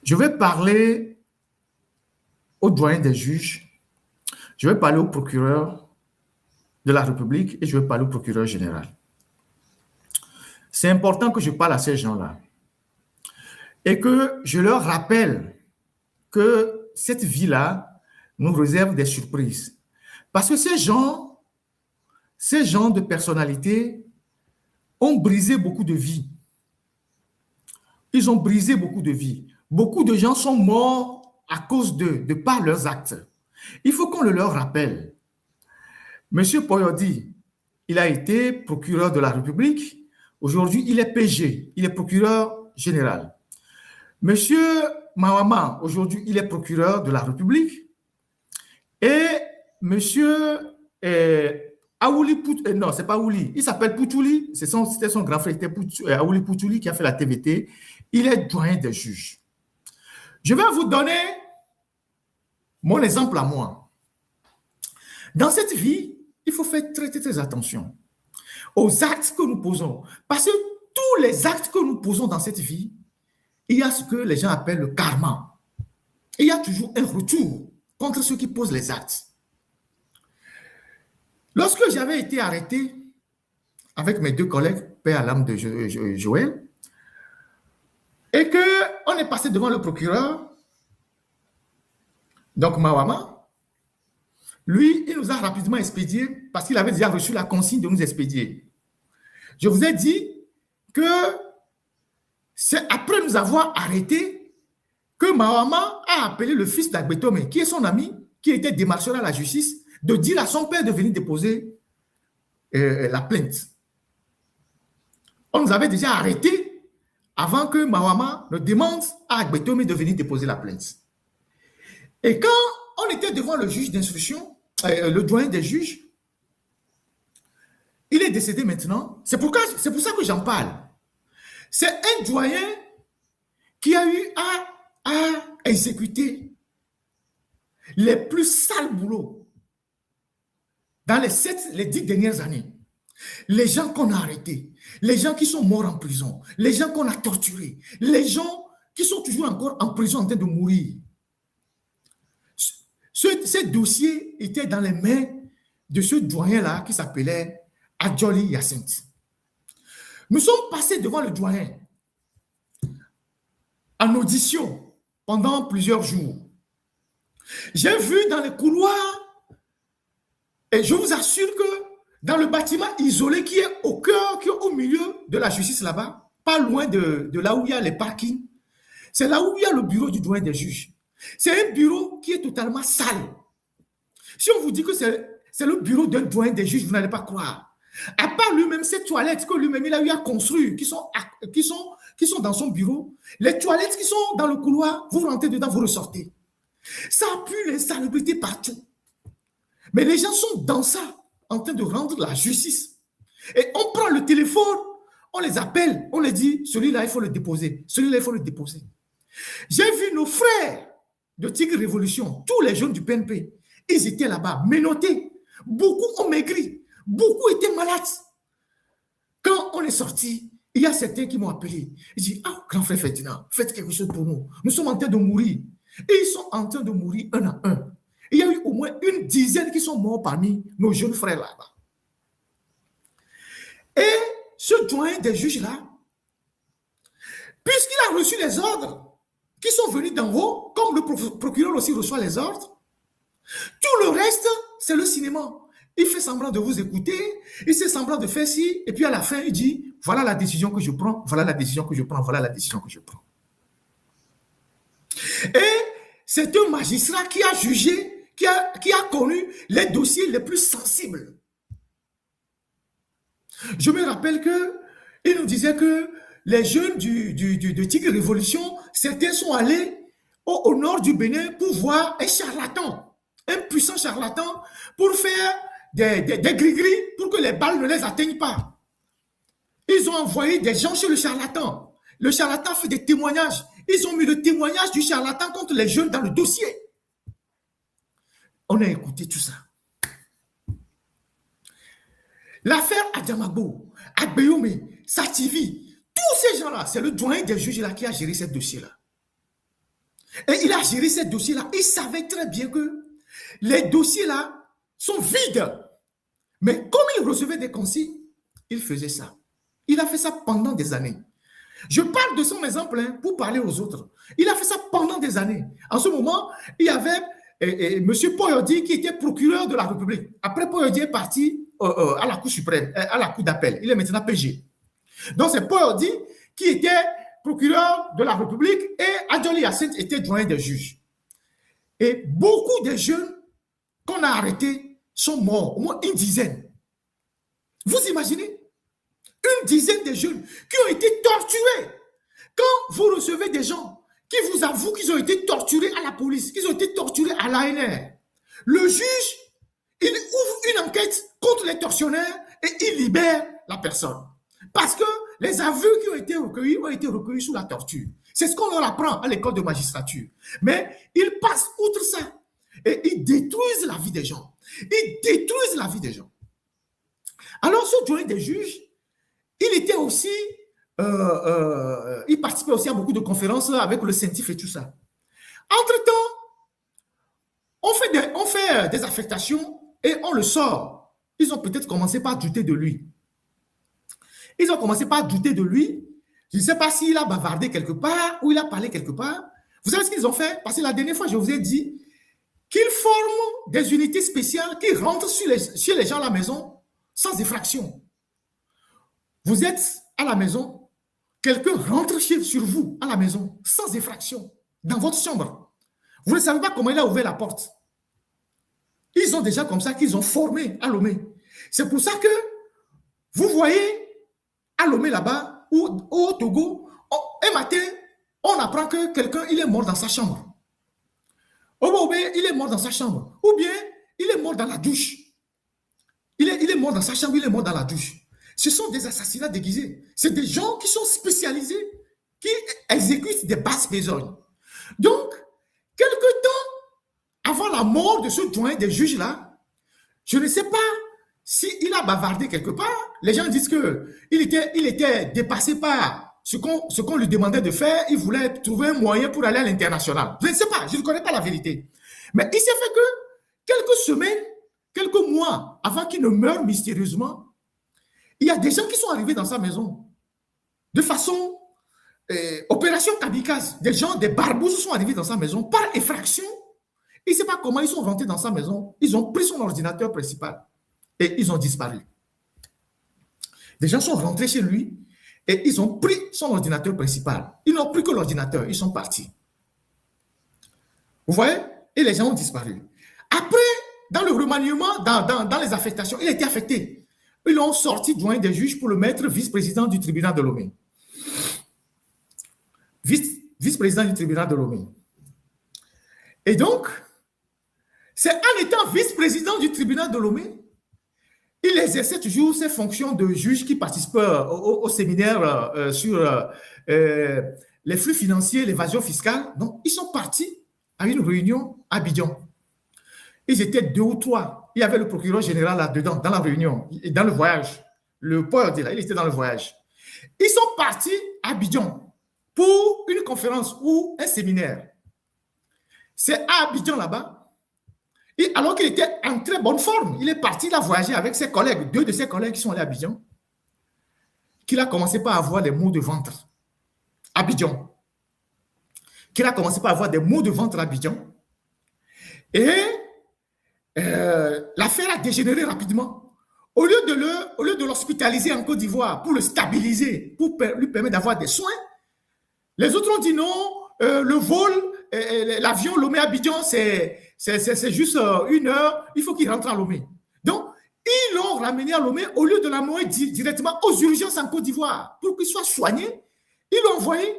Je vais parler au doyen des juges, je vais parler au procureur de la République et je vais parler au procureur général. C'est important que je parle à ces gens-là et que je leur rappelle que cette vie-là nous réserve des surprises. Parce que ces gens de personnalités ont brisé beaucoup de vies. Ils ont brisé beaucoup de vies. Beaucoup de gens sont morts à cause d'eux, de par leurs actes. Il faut qu'on le leur rappelle. Monsieur Poyodi, il a été procureur de la République. Aujourd'hui, il est PG, il est procureur général. Monsieur Mahama, aujourd'hui, il est procureur de la République. Et monsieur Aouli Poutouli, non, c'est pas Aouli, il s'appelle Poutouli, c'était son grand frère, Aouli Poutouli qui a fait la TVT. Il est doyen des juges. Je vais vous donner mon exemple à moi. Dans cette vie, il faut faire très, très, très attention aux actes que nous posons. Parce que tous les actes que nous posons dans cette vie, il y a ce que les gens appellent le karma. Il y a toujours un retour contre ceux qui posent les actes. Lorsque j'avais été arrêté avec mes deux collègues, père à l'âme de Joël, et qu'on est passé devant le procureur, donc Mawama, lui, il nous a rapidement expédié parce qu'il avait déjà reçu la consigne de nous expédier. Je vous ai dit que c'est après nous avoir arrêtés que Mawama a appelé le fils d'Agbetome, qui est son ami, qui était démarcheur à la justice, de dire à son père de venir déposer la plainte. On nous avait déjà arrêtés avant que Mawama ne demande à Agbetome de venir déposer la plainte. Et quand on était devant le juge d'instruction, le doyen des juges, il est décédé maintenant. C'est pour ça que j'en parle. C'est un doyen qui a eu à exécuter les plus sales boulots dans les 10 dernières années. Les gens qu'on a arrêtés, les gens qui sont morts en prison, les gens qu'on a torturés, les gens qui sont toujours encore en prison en train de mourir. Ces dossiers étaient dans les mains de ce doyen-là qui s'appelait Adjoli Hyacinthe. Nous sommes passés devant le doyen en audition pendant plusieurs jours. J'ai vu dans les couloirs, et je vous assure que dans le bâtiment isolé qui est au cœur, qui est au milieu de la justice là-bas, pas loin de là où il y a les parkings, c'est là où il y a le bureau du doyen des juges. C'est un bureau qui est totalement sale. Si on vous dit que c'est le bureau d'un doyen des juges, vous n'allez pas croire. À part lui-même, ces toilettes que lui-même il a eu à construire, qui sont dans son bureau, les toilettes qui sont dans le couloir, vous rentrez dedans, vous ressortez. Ça pue l'insalubrité partout. Mais les gens sont dans ça, en train de rendre la justice. Et on prend le téléphone, on les appelle, on les dit, celui-là, il faut le déposer. Celui-là, il faut le déposer. J'ai vu nos frères de Tigre Révolution, tous les jeunes du PNP, ils étaient là-bas, menottés. Beaucoup ont maigri, beaucoup étaient malades. Quand on est sorti, il y a certains qui m'ont appelé. Ils disent, ah, grand frère Ferdinand, faites quelque chose pour nous. Nous sommes en train de mourir. Et ils sont en train de mourir un à un. Il y a eu au moins une dizaine qui sont morts parmi nos jeunes frères là-bas. Et ce doyen des juges-là, puisqu'il a reçu les ordres qui sont venus d'en haut, comme le procureur aussi reçoit les ordres, tout le reste, c'est le cinéma. Il fait semblant de vous écouter, il fait semblant de faire ci, et puis à la fin, il dit, voilà la décision que je prends, voilà la décision que je prends, voilà la décision que je prends. Et c'est un magistrat qui a jugé, qui a connu les dossiers les plus sensibles. Je me rappelle qu'il nous disait que les jeunes de Tigre Révolution, certains sont allés au nord du Bénin pour voir un charlatan, un puissant charlatan, pour faire des gris-gris pour que les balles ne les atteignent pas. Ils ont envoyé des gens chez le charlatan. Le charlatan fait des témoignages. Ils ont mis le témoignage du charlatan contre les jeunes dans le dossier. On a écouté tout ça. L'affaire Adjamabo, Agbeyome, Sativi, tous ces gens-là, c'est le doyen des juges là qui a géré ce dossier-là. Et il a géré ces dossiers-là. Il savait très bien que les dossiers-là sont vides. Mais comme il recevait des consignes, il faisait ça. Il a fait ça pendant des années. Je parle de son exemple pour parler aux autres. Il a fait ça pendant des années. En ce moment, il y avait M. Poyodi qui était procureur de la République. Après, Poyodi est parti à la Cour suprême, à la Cour d'appel. Il est maintenant PG. Donc, c'est Poyodi qui était procureur de la République et Adjoli Hyacinthe était doyen des juges. Et beaucoup de jeunes qu'on a arrêtés sont morts, au moins une dizaine. Vous imaginez? Une dizaine de jeunes qui ont été torturés. Quand vous recevez des gens qui vous avouent qu'ils ont été torturés à la police, qu'ils ont été torturés à l'ANR, le juge, il ouvre une enquête contre les tortionnaires et il libère la personne. Parce que les aveux qui ont été recueillis sous la torture. C'est ce qu'on leur apprend à l'école de magistrature. Mais ils passent outre ça et ils détruisent la vie des gens. Ils détruisent la vie des gens. Alors, ce doyen des juges, il était aussi, il participait aussi à beaucoup de conférences avec le CENTIF et tout ça. Entre-temps, on fait des affectations et on le sort. Ils ont peut-être commencé par douter de lui. Ils ont commencé par douter de lui. Je ne sais pas s'il a bavardé quelque part ou il a parlé quelque part. Vous savez ce qu'ils ont fait? Parce que la dernière fois, je vous ai dit qu'ils forment des unités spéciales qui rentrent chez les gens à la maison sans effraction. Vous êtes à la maison, quelqu'un rentre sur vous à la maison sans effraction, dans votre chambre. Vous ne savez pas comment il a ouvert la porte. Ils ont déjà comme ça qu'ils ont formé à Lomé. C'est pour ça que vous voyez à Lomé là-bas ou au Togo, un matin, on apprend que quelqu'un il est mort dans sa chambre. Au Bobé, il est mort dans sa chambre. Ou bien, il est mort dans la douche. Il est mort dans sa chambre, il est mort dans la douche. Ce sont des assassinats déguisés. C'est des gens qui sont spécialisés, qui exécutent des basses besognes. Donc, quelque temps avant la mort de ce doyen des juges-là, je ne sais pas s'il a bavardé quelque part. Les gens disent qu'il était dépassé par ce qu'on lui demandait de faire. Il voulait trouver un moyen pour aller à l'international. Je ne sais pas, je ne connais pas la vérité. Mais il s'est fait que quelques semaines, quelques mois avant qu'il ne meure mystérieusement, il y a des gens qui sont arrivés dans sa maison de façon opération kamikaze. Des gens, des barbouzes sont arrivés dans sa maison par effraction. Il ne sait pas comment ils sont rentrés dans sa maison. Ils ont pris son ordinateur principal et ils ont disparu. Des gens sont rentrés chez lui et ils ont pris son ordinateur principal. Ils n'ont pris que l'ordinateur. Ils sont partis. Vous voyez? Et les gens ont disparu. Après, dans le remaniement, dans les affectations, il a été affecté. Ils l'ont sorti doyen des juges pour le mettre vice-président du tribunal de Lomé. Vice-président du tribunal de Lomé. Et donc, c'est en étant vice-président du tribunal de Lomé, il exerçait toujours ses fonctions de juge qui participe au séminaire sur les flux financiers, l'évasion fiscale. Donc, ils sont partis à une réunion à Abidjan. Ils étaient 2 ou 3. Il y avait le procureur général là-dedans, dans la réunion, dans le voyage. Le Poyodi, là, il était dans le voyage. Ils sont partis à Abidjan pour une conférence ou un séminaire. C'est à Abidjan là-bas. Et alors qu'il était en très bonne forme, il est parti, il a voyagé avec ses collègues, 2 de ses collègues qui sont allés à Abidjan, qu'il a commencé par avoir des maux de ventre. Abidjan. Qu'il a commencé par avoir des maux de ventre à Abidjan. Et l'affaire a dégénéré rapidement. Au lieu de l'hospitaliser en Côte d'Ivoire pour le stabiliser, pour lui permettre d'avoir des soins, les autres ont dit non, le vol, l'avion Lomé-Abidjan, c'est juste 1 heure, il faut qu'il rentre à Lomé. Donc, ils l'ont ramené à Lomé au lieu de l'amener directement aux urgences en Côte d'Ivoire pour qu'il soit soigné. Ils l'ont envoyé,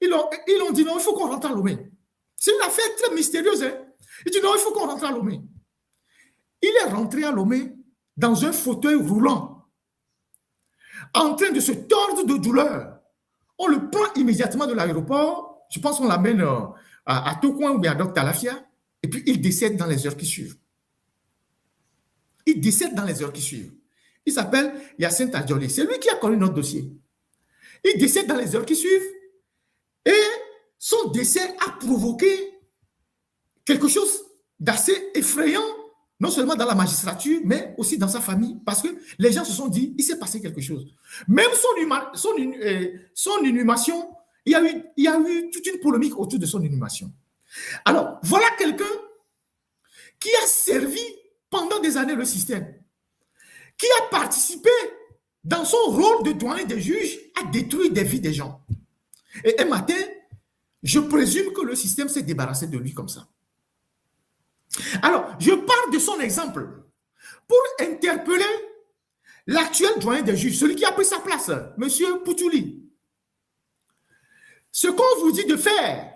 ils l'ont dit non, il faut qu'on rentre à Lomé. C'est une affaire très mystérieuse. Hein? Ils disent non, il faut qu'on rentre à Lomé. Il est rentré à Lomé dans un fauteuil roulant, en train de se tordre de douleur. On le prend immédiatement de l'aéroport, je pense qu'on l'amène à Tocoin ou bien à Doc Talafia, et puis il décède dans les heures qui suivent. Il décède dans les heures qui suivent. Il s'appelle Hyacinthe Adjoli. C'est lui qui a connu notre dossier. Il décède dans les heures qui suivent et son décès a provoqué quelque chose d'assez effrayant, non seulement dans la magistrature, mais aussi dans sa famille, parce que les gens se sont dit, il s'est passé quelque chose. Même son inhumation, il y a eu toute une polémique autour de son inhumation. Alors, voilà quelqu'un qui a servi pendant des années le système, qui a participé dans son rôle de doyen des juges à détruire des vies des gens. Et un matin, je présume que le système s'est débarrassé de lui comme ça. Alors, je parle de son exemple pour interpeller l'actuel doyen des juges, celui qui a pris sa place, M. Poutouli. Ce qu'on vous dit de faire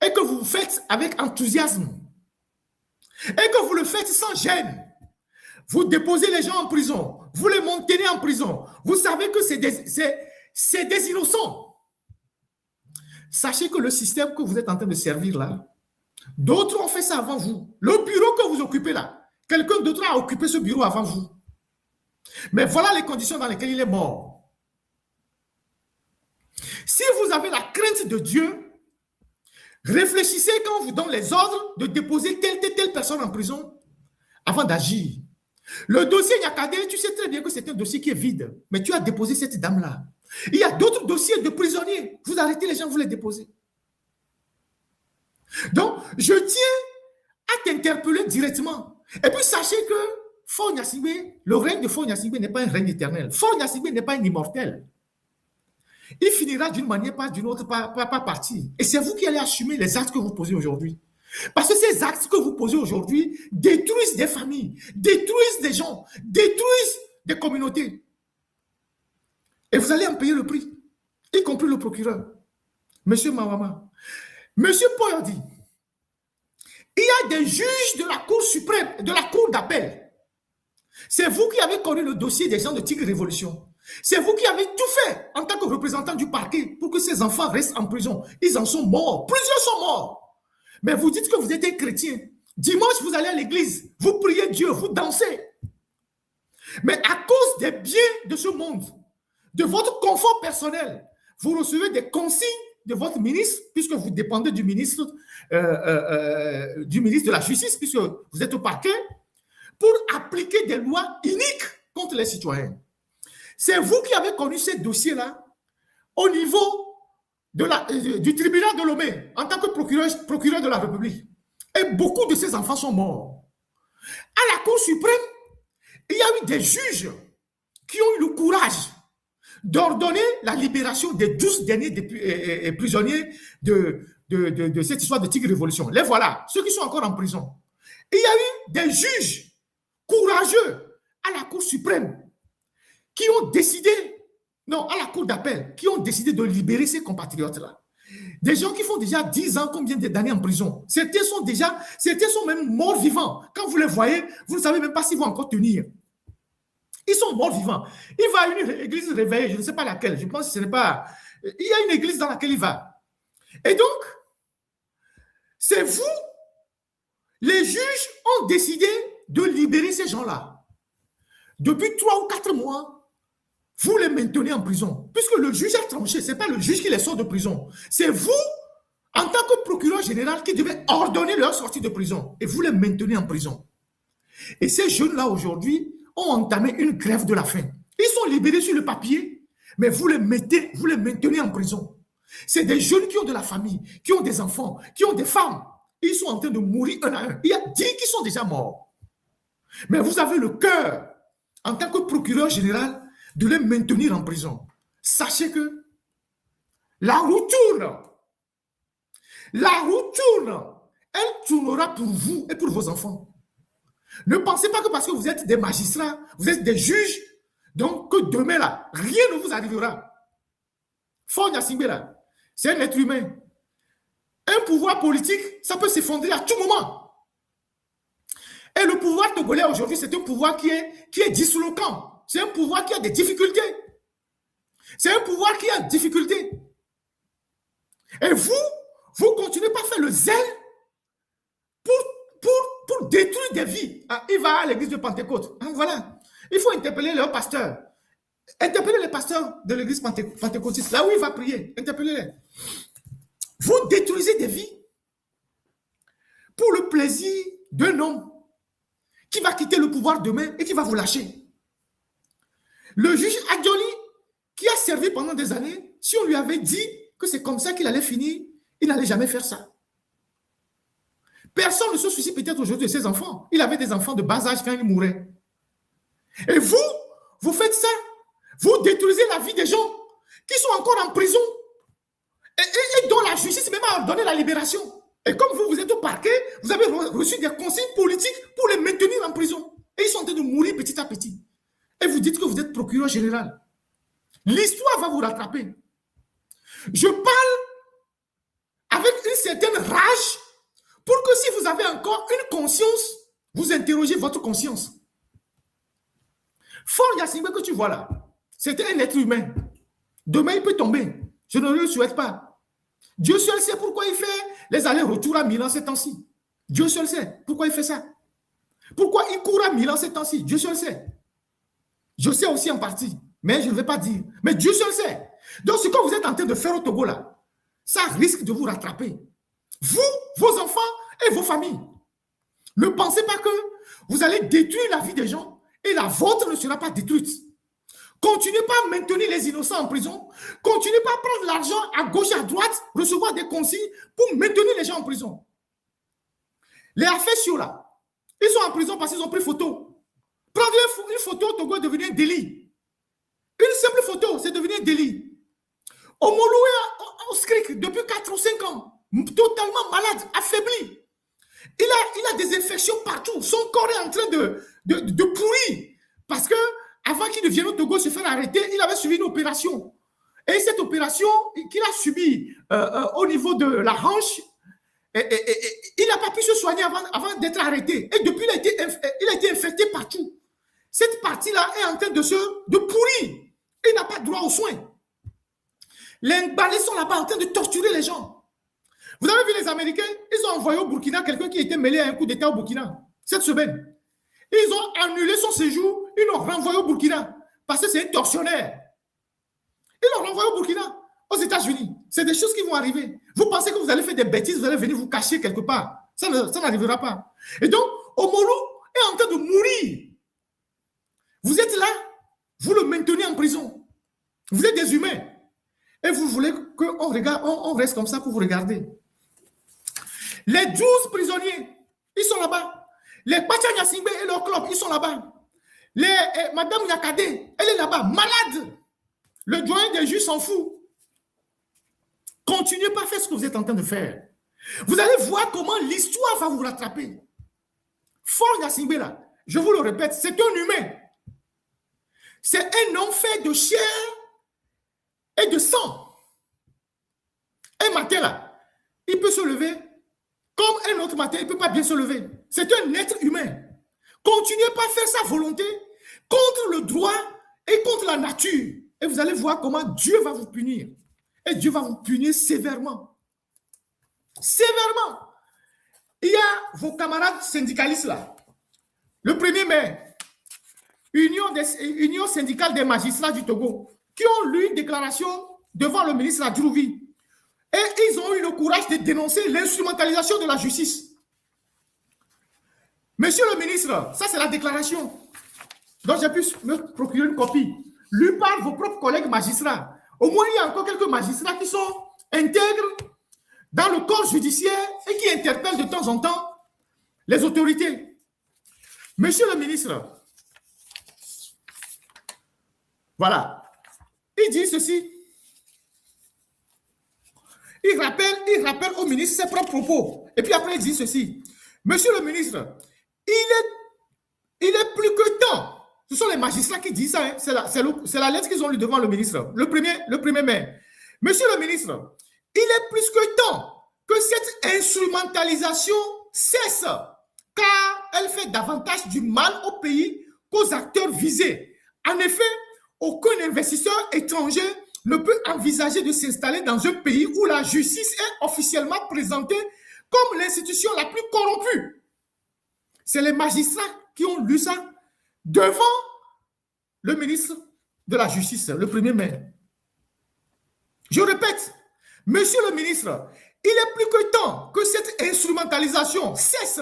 et que vous faites avec enthousiasme et que vous le faites sans gêne, vous déposez les gens en prison, vous les maintenez en prison, vous savez que c'est des innocents. Sachez que le système que vous êtes en train de servir là, d'autres ont fait ça avant vous. Le bureau que vous occupez là, quelqu'un d'autre a occupé ce bureau avant vous. Mais voilà les conditions dans lesquelles il est mort. Si vous avez la crainte de Dieu, réfléchissez quand on vous donne les ordres de déposer telle personne en prison avant d'agir. Le dossier Nyakadé, tu sais très bien que c'est un dossier qui est vide, mais tu as déposé cette dame-là. Il y a d'autres dossiers de prisonniers. Vous arrêtez les gens, vous les déposez. Donc, je tiens à t'interpeller directement. Et puis, sachez que Faure Gnassingbé, le règne de Faure Gnassingbé n'est pas un règne éternel. Faure Gnassingbé n'est pas un immortel. Il finira d'une manière, pas d'une autre, pas partir. Et c'est vous qui allez assumer les actes que vous posez aujourd'hui. Parce que ces actes que vous posez aujourd'hui détruisent des familles, détruisent des gens, détruisent des communautés. Et vous allez en payer le prix, y compris le procureur, M. Mawama. M. Poyodi, il y a des juges de la Cour suprême, de la Cour d'appel. C'est vous qui avez connu le dossier des gens de Tigre Révolution. C'est vous qui avez tout fait en tant que représentant du parquet pour que ces enfants restent en prison. Ils en sont morts. Plusieurs sont morts. Mais vous dites que vous êtes un chrétien. Dimanche, vous allez à l'église. Vous priez Dieu. Vous dansez. Mais à cause des biens de ce monde, de votre confort personnel, vous recevez des consignes de votre ministre, puisque vous dépendez du ministre de la Justice, puisque vous êtes au parquet, pour appliquer des lois iniques contre les citoyens. C'est vous qui avez connu ces dossiers-là au niveau du tribunal de Lomé, en tant que procureur de la République. Et beaucoup de ces enfants sont morts. À la Cour suprême, il y a eu des juges qui ont eu le courage d'ordonner la libération des 12 derniers prisonniers de cette histoire de Tigre Révolution. Les voilà, ceux qui sont encore en prison. Il y a eu des juges courageux à la Cour suprême qui ont décidé, non, à la Cour d'appel, qui ont décidé de libérer ces compatriotes-là. Des gens qui font déjà 10 ans, combien d'années en prison. Certains sont même morts vivants. Quand vous les voyez, vous ne savez même pas s'ils vont encore tenir. Ils sont morts vivants. Il va à une église réveillée, je ne sais pas laquelle, je pense que ce n'est pas... Il y a une église dans laquelle il va. Et donc, c'est vous, les juges ont décidé de libérer ces gens-là. Depuis 3 ou 4 mois, vous les maintenez en prison. Puisque le juge a tranché, ce n'est pas le juge qui les sort de prison. C'est vous, en tant que procureur général, qui devez ordonner leur sortie de prison. Et vous les maintenez en prison. Et ces jeunes-là, aujourd'hui, ont entamé une grève de la faim. Ils sont libérés sur le papier, mais vous les maintenez en prison. C'est des jeunes qui ont de la famille, qui ont des enfants, qui ont des femmes. Ils sont en train de mourir un à un. Il y a 10 qui sont déjà morts. Mais vous avez le cœur, en tant que procureur général, de les maintenir en prison. Sachez que la roue tourne. La roue tourne. Elle tournera pour vous et pour vos enfants. Ne pensez pas que parce que vous êtes des magistrats, vous êtes des juges, donc que demain là, rien ne vous arrivera. Faure Gnassingbé là, c'est un être humain. Un pouvoir politique, ça peut s'effondrer à tout moment. Et le pouvoir togolais aujourd'hui, c'est un pouvoir qui est disloquant. C'est un pouvoir qui a des difficultés. C'est un pouvoir qui a des difficultés. Et vous continuez pas à faire le zèle pour détruire des vies. Ah, il va à l'église de Pentecôte. Ah, voilà. Il faut interpeller leur pasteur. Interpeller les pasteurs de l'église pentecôtiste. Là où il va prier. Interpellez-les. Vous détruisez des vies pour le plaisir d'un homme qui va quitter le pouvoir demain et qui va vous lâcher. Le juge Adjoli, qui a servi pendant des années, si on lui avait dit que c'est comme ça qu'il allait finir, il n'allait jamais faire ça. Personne ne se soucie peut-être aujourd'hui de ses enfants. Il avait des enfants de bas âge quand il mourait. Et vous, vous faites ça. Vous détruisez la vie des gens qui sont encore en prison et dont la justice même a donné la libération. Et comme vous, vous êtes au parquet, vous avez reçu des consignes politiques pour les maintenir en prison. Et ils sont en train de mourir petit à petit. Et vous dites que vous êtes procureur général. L'histoire va vous rattraper. Je parle avec une certaine rage pour que si vous avez encore une conscience, vous interrogez votre conscience. Fort Yacine que tu vois là, c'était un être humain. Demain, il peut tomber. Je ne le souhaite pas. Dieu seul sait pourquoi il fait les allers-retours à Milan ces temps-ci. Dieu seul sait pourquoi il fait ça. Pourquoi il court à Milan ces temps-ci. Dieu seul sait. Je sais aussi en partie, mais je ne vais pas dire. Mais Dieu seul sait. Donc, ce que vous êtes en train de faire au Togo là, ça risque de vous rattraper. Vous, vos enfants et vos familles. Ne pensez pas que vous allez détruire la vie des gens et la vôtre ne sera pas détruite. Continuez pas à maintenir les innocents en prison. Continuez pas à prendre l'argent à gauche et à droite, recevoir des consignes pour maintenir les gens en prison. Les affections là, ils sont en prison parce qu'ils ont pris photo. Prendre une photo au Togo est devenu un délit. Une simple photo, c'est devenu un délit. Omolou est au SCRIC depuis 4 ou 5 ans, totalement malade, affaibli. Il a des infections partout. Son corps est en train de pourrir. Parce que avant qu'il ne vienne au Togo se faire arrêter, il avait subi une opération. Et cette opération qu'il a subie au niveau de la hanche, il n'a pas pu se soigner avant d'être arrêté. Et depuis, il a été infecté partout. Cette partie-là est en train de pourrir. Il n'a pas droit aux soins. Les Balais sont là-bas en train de torturer les gens. Vous avez vu les Américains, ils ont envoyé au Burkina quelqu'un qui était mêlé à un coup d'État au Burkina cette semaine. Ils ont annulé son séjour, ils l'ont renvoyé au Burkina parce que c'est un tortionnaire. Ils l'ont renvoyé au Burkina, aux États-Unis. C'est des choses qui vont arriver. Vous pensez que vous allez faire des bêtises, vous allez venir vous cacher quelque part. Ça n'arrivera pas. Et donc, Omolou est en train de mourir. Vous êtes là, vous le maintenez en prison. Vous êtes des humains. Et vous voulez qu'on reste comme ça pour vous regarder. Les 12 prisonniers, ils sont là-bas. Les Pachanya Singbe et leur club, ils sont là-bas. Madame Yakade, elle est là-bas, malade. Le doyen des juges s'en fout. Continuez pas à faire ce que vous êtes en train de faire. Vous allez voir comment l'histoire va vous rattraper. Fort Yacine là, je vous le répète, c'est un humain. C'est un homme fait de chair et de sang. Un matin là, il peut se lever comme un autre matin, il ne peut pas bien se lever. C'est un être humain. Continuez pas à faire sa volonté contre le droit et contre la nature. Et vous allez voir comment Dieu va vous punir. Et Dieu va vous punir sévèrement. Sévèrement. Il y a vos camarades syndicalistes là. Le 1er mai, Union syndicale des magistrats du Togo, qui ont lu une déclaration devant le ministre Adjouvi. Et ils ont eu le courage de dénoncer l'instrumentalisation de la justice. Monsieur le ministre, ça c'est la déclaration. Donc j'ai pu me procurer une copie. Lu par vos propres collègues magistrats. Au moins, il y a encore quelques magistrats qui sont intègres dans le corps judiciaire et qui interpellent de temps en temps les autorités. Monsieur le ministre, voilà, il dit ceci. Il rappelle au ministre ses propres propos. Et puis après, il dit ceci. Monsieur le ministre, il est plus que temps. Ce sont les magistrats qui disent ça. Hein. C'est la lettre qu'ils ont lue devant le ministre, le 1er mai. Monsieur le ministre, il est plus que temps que cette instrumentalisation cesse, car elle fait davantage du mal au pays qu'aux acteurs visés. En effet, aucun investisseur étranger ne peut envisager de s'installer dans un pays où la justice est officiellement présentée comme l'institution la plus corrompue. C'est les magistrats qui ont lu ça devant le ministre de la Justice le 1er mai. Je répète, monsieur le ministre, Il est plus que temps que cette instrumentalisation cesse,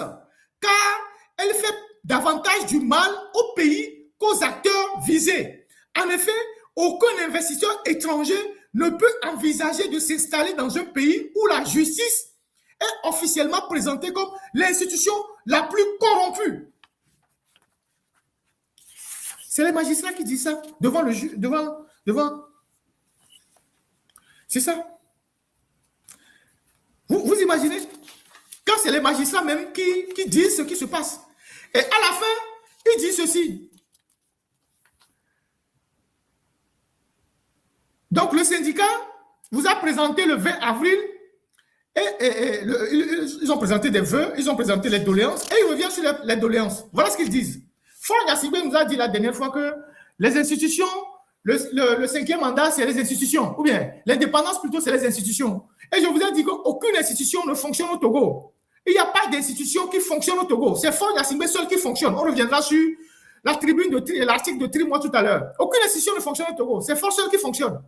car elle fait davantage du mal au pays qu'aux acteurs visés. En effet, aucun investisseur étranger ne peut envisager de s'installer dans un pays où la justice est officiellement présentée comme l'institution la plus corrompue. C'est les magistrats qui disent ça devant le juge, devant. C'est ça. Vous imaginez? Quand c'est les magistrats même qui disent ce qui se passe. Et à la fin, ils disent ceci. Donc, le syndicat vous a présenté le 20 avril, ils ont présenté des vœux, ils ont présenté les doléances, et ils reviennent sur les doléances. Voilà ce qu'ils disent. Ford Yassibé nous a dit la dernière fois que les institutions, le cinquième mandat, c'est les institutions, ou bien l'indépendance plutôt, c'est les institutions. Et je vous ai dit qu'aucune institution ne fonctionne au Togo. Il n'y a pas d'institution qui fonctionne au Togo. C'est Ford Yassibé seul qui fonctionne. On reviendra sur la tribune de l'article de Tri-moi tout à l'heure. Aucune institution ne fonctionne au Togo. C'est Ford seul qui fonctionne.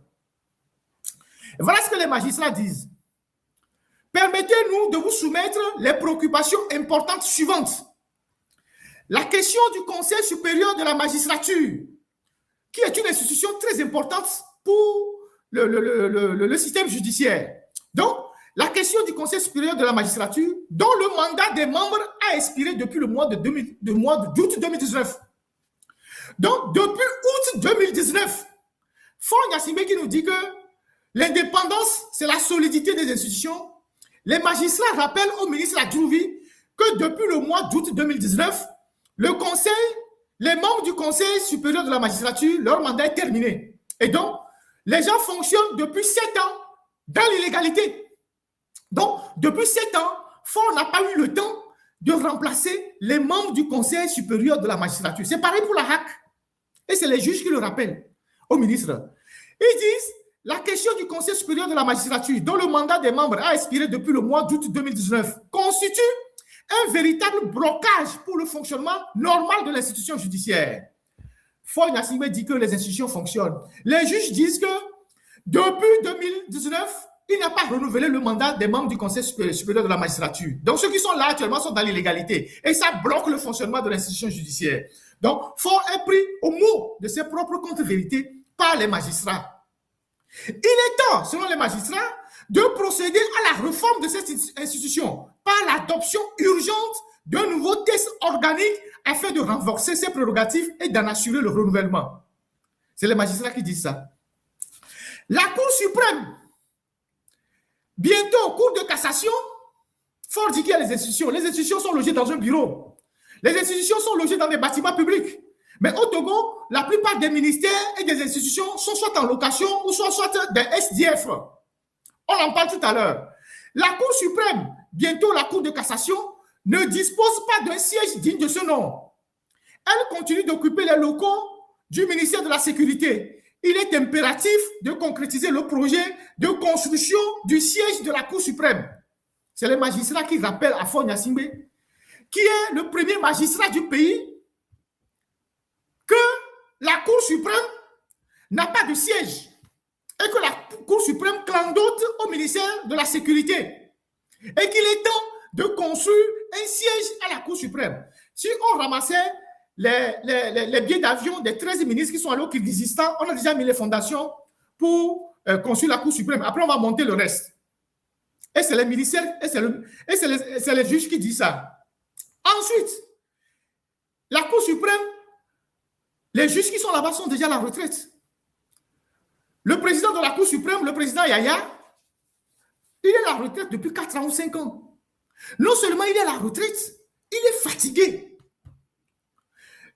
Voilà ce que les magistrats disent. Permettez-nous de vous soumettre les préoccupations importantes suivantes. La question du Conseil supérieur de la magistrature, qui est une institution très importante pour le système judiciaire. Donc, la question du Conseil supérieur de la magistrature, dont le mandat des membres a expiré depuis le mois d'août 2019. Donc, depuis août 2019, Ford Yassibé qui nous dit que l'indépendance, c'est la solidité des institutions. Les magistrats rappellent au ministre Adjouvi que depuis le mois d'août 2019, les membres du Conseil supérieur de la magistrature, leur mandat est terminé. Et donc, les gens fonctionnent depuis 7 ans dans l'illégalité. Donc, depuis 7 ans, Ford n'a pas eu le temps de remplacer les membres du Conseil supérieur de la magistrature. C'est pareil pour la HAC. Et c'est les juges qui le rappellent au ministre. Ils disent, la question du Conseil supérieur de la magistrature, dont le mandat des membres a expiré depuis le mois d'août 2019, constitue un véritable blocage pour le fonctionnement normal de l'institution judiciaire. Ford Yassibé dit que les institutions fonctionnent. Les juges disent que depuis 2019, il n'a pas renouvelé le mandat des membres du Conseil supérieur de la magistrature. Donc, ceux qui sont là actuellement sont dans l'illégalité. Et ça bloque le fonctionnement de l'institution judiciaire. Donc, Ford est pris au mot de ses propres contre-vérités par les magistrats. Il est temps, selon les magistrats, de procéder à la réforme de cette institution par l'adoption urgente d'un nouveau texte organique afin de renforcer ses prérogatives et d'en assurer le renouvellement. C'est les magistrats qui disent ça. La Cour suprême, bientôt Cour de cassation, Ford dit qu'il y a les institutions. Les institutions sont logées dans un bureau. Les institutions sont logées dans des bâtiments publics. Mais au Togo, la plupart des ministères et des institutions sont soit en location ou soit des SDF. On en parle tout à l'heure. La Cour suprême, bientôt la Cour de cassation, ne dispose pas d'un siège digne de ce nom. Elle continue d'occuper les locaux du ministère de la Sécurité. Il est impératif de concrétiser le projet de construction du siège de la Cour suprême. C'est le magistrat qui rappelle à Ford Yassibé, qui est le premier magistrat du pays, que la Cour suprême n'a pas de siège et que la Cour suprême clandote au ministère de la Sécurité et qu'il est temps de construire un siège à la Cour suprême. Si on ramassait les billets d'avion des 13 ministres qui sont allés au Kirghizistan, on a déjà mis les fondations pour construire la Cour suprême. Après, on va monter le reste. Et c'est les ministères, et c'est les juges qui disent ça. Ensuite, la Cour suprême, les juges qui sont là-bas sont déjà à la retraite. Le président de la Cour suprême, le président Yaya, il est à la retraite depuis 4 ans ou 5 ans. Non seulement il est à la retraite, il est fatigué.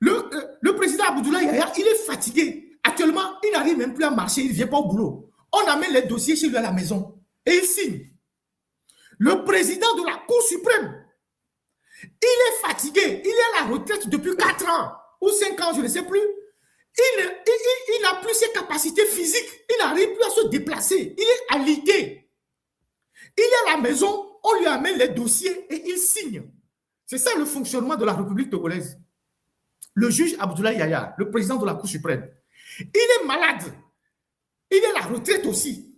Le président Abdoulaye Yaya, il est fatigué. Actuellement, il n'arrive même plus à marcher, il ne vient pas au boulot. On amène les dossiers chez lui à la maison et il signe. Le président de la Cour suprême, il est fatigué. Il est à la retraite depuis 4 ans ou 5 ans, je ne sais plus. Il n'a plus ses capacités physiques. Il n'arrive plus à se déplacer. Il est alité. Il est à la maison, on lui amène les dossiers et il signe. C'est ça le fonctionnement de la République togolaise. Le juge Abdoulaye Yaya, le président de la Cour suprême, il est malade. Il est à la retraite aussi.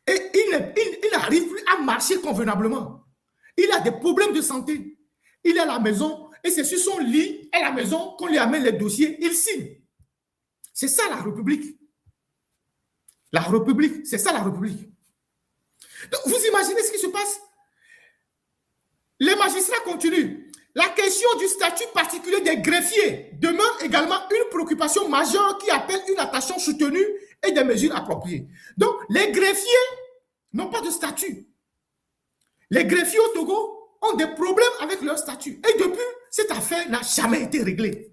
Et il n'arrive plus à marcher convenablement. Il a des problèmes de santé. Il est à la maison et c'est sur son lit et à la maison qu'on lui amène les dossiers, il signe. C'est ça la République. La République, c'est ça la République. Donc, vous imaginez ce qui se passe? Les magistrats continuent. La question du statut particulier des greffiers demeure également une préoccupation majeure qui appelle une attention soutenue et des mesures appropriées. Donc, les greffiers n'ont pas de statut. Les greffiers au Togo ont des problèmes avec leur statut. Et depuis, cette affaire n'a jamais été réglée.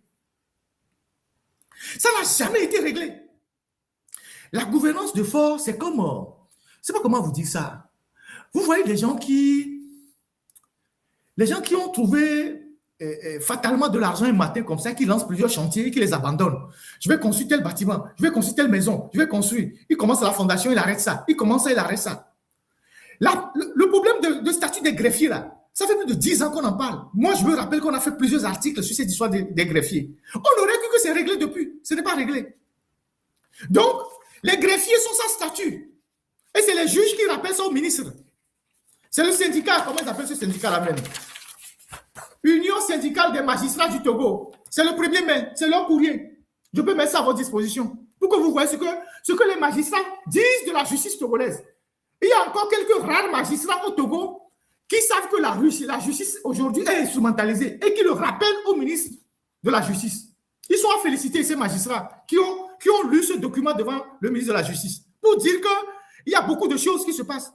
Ça n'a jamais été réglé. La gouvernance de force, c'est comme... je ne sais pas comment vous dire ça. Vous voyez les gens qui ont trouvé fatalement de l'argent un matin comme ça, qui lancent plusieurs chantiers et qui les abandonnent. Je vais construire tel bâtiment, je vais construire telle maison, je vais construire. Il commence à la fondation, il arrête ça. Il commence ça, il arrête ça. Là, le problème de statut des greffiers, là, ça fait plus de 10 ans qu'on en parle. Moi, je me rappelle qu'on a fait plusieurs articles sur cette histoire des greffiers. On aurait cru que c'est réglé depuis. Ce n'est pas réglé. Donc, les greffiers sont sans statut. Et c'est les juges qui rappellent ça au ministre. C'est le syndicat, comment ils appellent ce syndicat-là même? Union syndicale des magistrats du Togo. C'est le 1er mai, c'est leur courrier. Je peux mettre ça à votre disposition pour que vous voyez ce que les magistrats disent de la justice togolaise. Il y a encore quelques rares magistrats au Togo qui savent que la justice aujourd'hui est instrumentalisée et qui le rappellent au ministre de la Justice. Ils sont à féliciter ces magistrats qui ont lu ce document devant le ministre de la Justice pour dire qu'il y a beaucoup de choses qui se passent.